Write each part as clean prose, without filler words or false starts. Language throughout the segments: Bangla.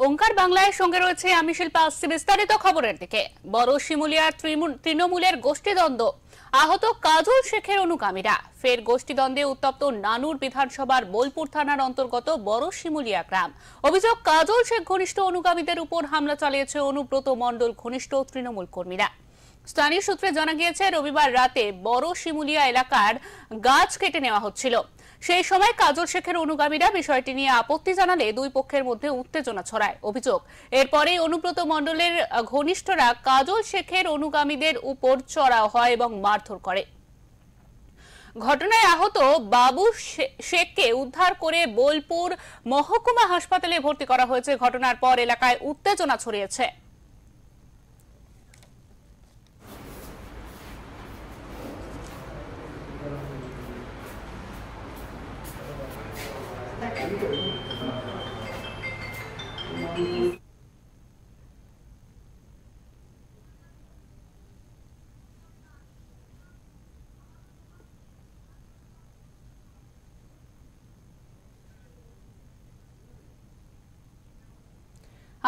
ওঙ্কার বাংলার সঙ্গে রয়েছে আমি শিল্পা। আসছি বিস্তারিত খবরের দিকে। বড় শিমুলিয়ার তৃণমূলের গোষ্ঠীদ্বন্দ্ব, আহত কাজল শেখের অনুগামীরা। ফের গোষ্ঠীদ্বন্দ্বে উত্তপ্ত নানুর বিধানসভার বোলপুর থানার অন্তর্গত বড় শিমুলিয়া গ্রাম। অভিযোগ, কাজল শেখ ঘনিষ্ঠ অনুগামীদের উপর হামলা চালিয়েছে অনুব্রত মণ্ডল ঘনিষ্ঠ তৃণমূল কর্মীরা। স্থানীয় সূত্রে জানা গিয়েছে, রবিবার রাতে বড় শিমুলিয়া এলাকার গাছ কেটে নেওয়া হচ্ছিল। সেই সময় কাজল শেখের অনুগামীরা বিষয়টি নিয়ে আপত্তি জানালে দুই পক্ষের মধ্যে উত্তেজনা ছড়ায়। অভিযোগ, এরপরেই অনুব্রত মণ্ডলের ঘনিষ্ঠরা কাজল শেখের অনুগামীদের উপর চড়াও হয় এবং মারধর করে। ঘটনায় আহত বাবু শেখকে উদ্ধার করে বোলপুর মহকুমা হাসপাতালে ভর্তি করা হয়েছে। ঘটনার পর এলাকায় উত্তেজনা ছড়িয়েছে।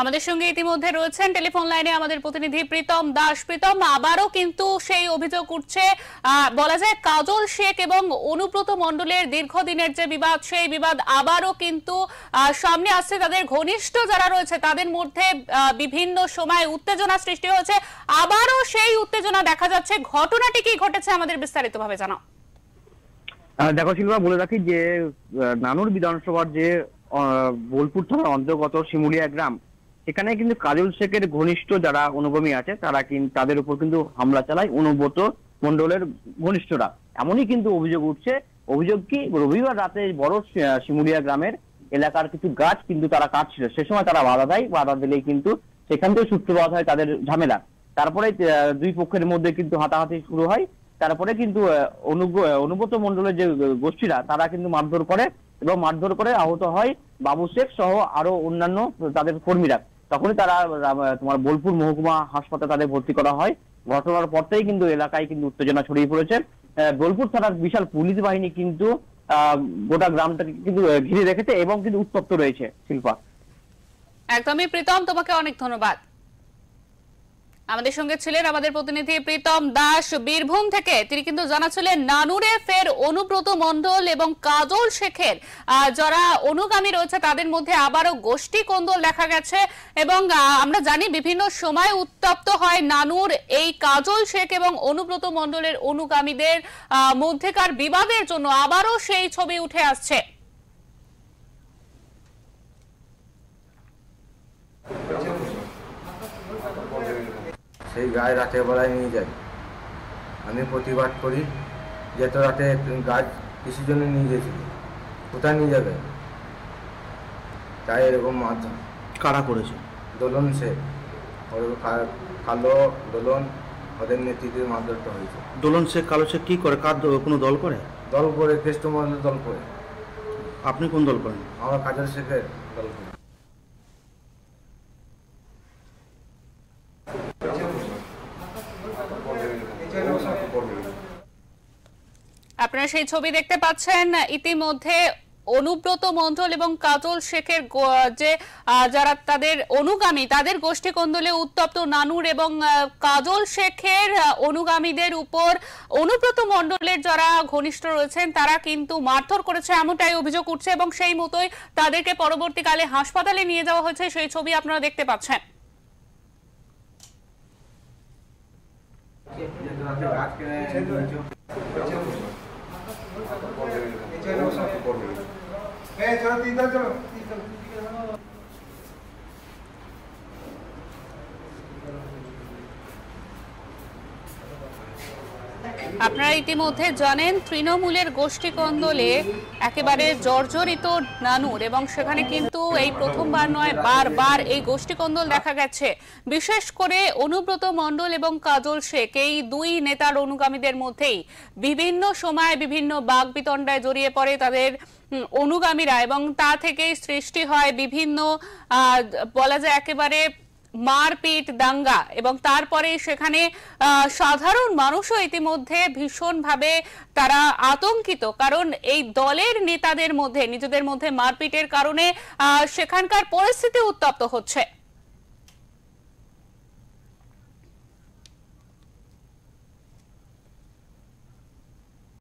আমাদের সঙ্গে ইতিমধ্যে রয়েছেন টেলিফোন লাইনে আমাদের প্রতিনিধি প্রীতম দাস। প্রীতম, আবারও কিন্তু সেই অভিযোগ উঠছে, বলা যায় কাজল শেখ এবং অনুব্রত মণ্ডলের দীর্ঘদিনের যে বিবাদ, সেই বিবাদ আবারও কিন্তু সামনে আসছে। তাদের ঘনিষ্ঠ যারা রয়েছে তাদের মধ্যে বিভিন্ন সময় উত্তেজনা সৃষ্টি হয়েছে, আবারও সেই উত্তেজনা দেখা যাচ্ছে। ঘটনাটি কি ঘটেছে আমাদের বিস্তারিতভাবে জানাও। দেখো শিল্পা, বলে রাখি যে নানুর বিধানসভার যে বোলপুর থানার অন্তর্গত শিমুলিয়া গ্রাম, সেখানে কিন্তু কাজল শেখের ঘনিষ্ঠ যারা অনুগামী আছে তারা কিন্তু তাদের উপর কিন্তু হামলা চালায় অনুব্রত মণ্ডলের ঘনিষ্ঠরা। এমনই কিন্তু অভিযোগ উঠছে। অভিযোগ কি, রবিবার রাতে বড় শিমুলিয়া গ্রামের এলাকার কিছু গাছ কিন্তু তারা কাটছিল, সে সময় তারা বাধা দেয়। বাধা দিলেই কিন্তু সেখান থেকে সূত্রপাত হয় তাদের ঝামেলা। তারপরে দুই পক্ষের মধ্যে কিন্তু হাতাহাতি শুরু হয়। তারপরে কিন্তু অনুব্রত মণ্ডলের যে গোষ্ঠীরা তারা কিন্তু মারধর করে এবং মারধর করে আহত হয় বাবু শেখ সহ আরো অন্যান্য তাদের কর্মীরা। তখনই তারা তোমার বোলপুর মহকুমা হাসপাতালে তাদের ভর্তি করা হয়। ঘটনার পর থেকেই কিন্তু এলাকায় কিন্তু উত্তেজনা ছড়িয়ে পড়েছে। বোলপুর থানার বিশাল পুলিশ বাহিনী কিন্তু গোটা গ্রামটাকে কিন্তু ঘিরে রেখেছে এবং কিন্তু উত্তপ্ত রয়েছে। শিল্পা, একদমই। প্রীতম, তোমাকে অনেক ধন্যবাদ। আমাদের সঙ্গে ছিলেন আমাদের প্রতিনিধি প্রীতম দাস বীরভূম থেকে। তিনি কিন্তু জানাচ্ছিলেন নানুরে ফের অনুব্রত মণ্ডল এবং কাজল শেখের যারা অনুগামী রয়েছে তাদের মধ্যে আবারও গোষ্ঠী কোন্দল দেখা গেছে। এবং আমরা জানি বিভিন্ন সময় উত্তপ্ত হয় নানুর এই কাজল শেখ এবং অনুব্রত মণ্ডলের অনুগামীদের মধ্যেকার বিবাদের জন্য আবারও সেই ছবি উঠে আসছে। সেই গায়ে রাতের বেলায় নিয়ে যাই, আমি প্রতিবাদ করি যে তো রাতে গাছ কিসের জন্য নিয়ে গেছিল, কোথায় নিয়ে যাবে, তাই এরকম মারধর কারা করেছে? দোলন শেখ, কালো দোলন, ওদের নেতৃত্বে মারধরটা হয়েছে। দোলন শেখ, কালো শেখ কি করে? কার কোনো দল করে? দল করে, কেষ্ট মহলের দল করে। আপনি কোন দল করেন? আমরা কাজল শেখের দল করি। আপনারা সেই ছবি দেখতে পাচ্ছেন ইতিমধ্যে। অনুব্রত মণ্ডল এবং কাজল শেখের যে যারা তাদের অনুগামী, তাদের গোষ্ঠী কোন্দলে উত্তপ্ত নানুর এবং কাজল শেখের অনুগামীদের উপর অনুব্রত মণ্ডলের যারা ঘনিষ্ঠ রয়েছেন তারা কিন্তু মারধর করেছে, এমনটাই অভিযোগ উঠছে। এবং সেই মতোই তাদেরকে পরবর্তীকালে হাসপাতালে নিয়ে যাওয়া হয়েছে। সেই ছবি আপনারা দেখতে পাচ্ছেন। আপনারা ইতিমধ্যে জানেন তৃণমূলের গোষ্ঠী কন্দলে একেবারে জর্জরিত নানুর, এবং সেখানে কিন্তু এই প্রথমবার নয়, বারবার এই গোষ্ঠী কন্দল দেখা গেছে। বিশেষ করে অনুব্রত মণ্ডল এবং কাজল শেখ, এই দুই নেতার অনুগামীদের মধ্যেই বিভিন্ন সময় বিভিন্ন বাগবিতণ্ডায় জড়িয়ে পড়ে তাদের অনুগামীরা, এবং তা থেকেই সৃষ্টি হয় বিভিন্ন বলা যায় একেবারে মারপিট দাঙ্গা এবং তারপরে সেখানে সাধারণ মানুষও ইতিমধ্যে ভীষণভাবে তারা আতঙ্কিত, কারণ এই দলের নেতাদের মধ্যে নিজেদের মধ্যে মারপিটের কারণে সেখানকার পরিস্থিতি উত্তপ্ত হচ্ছে।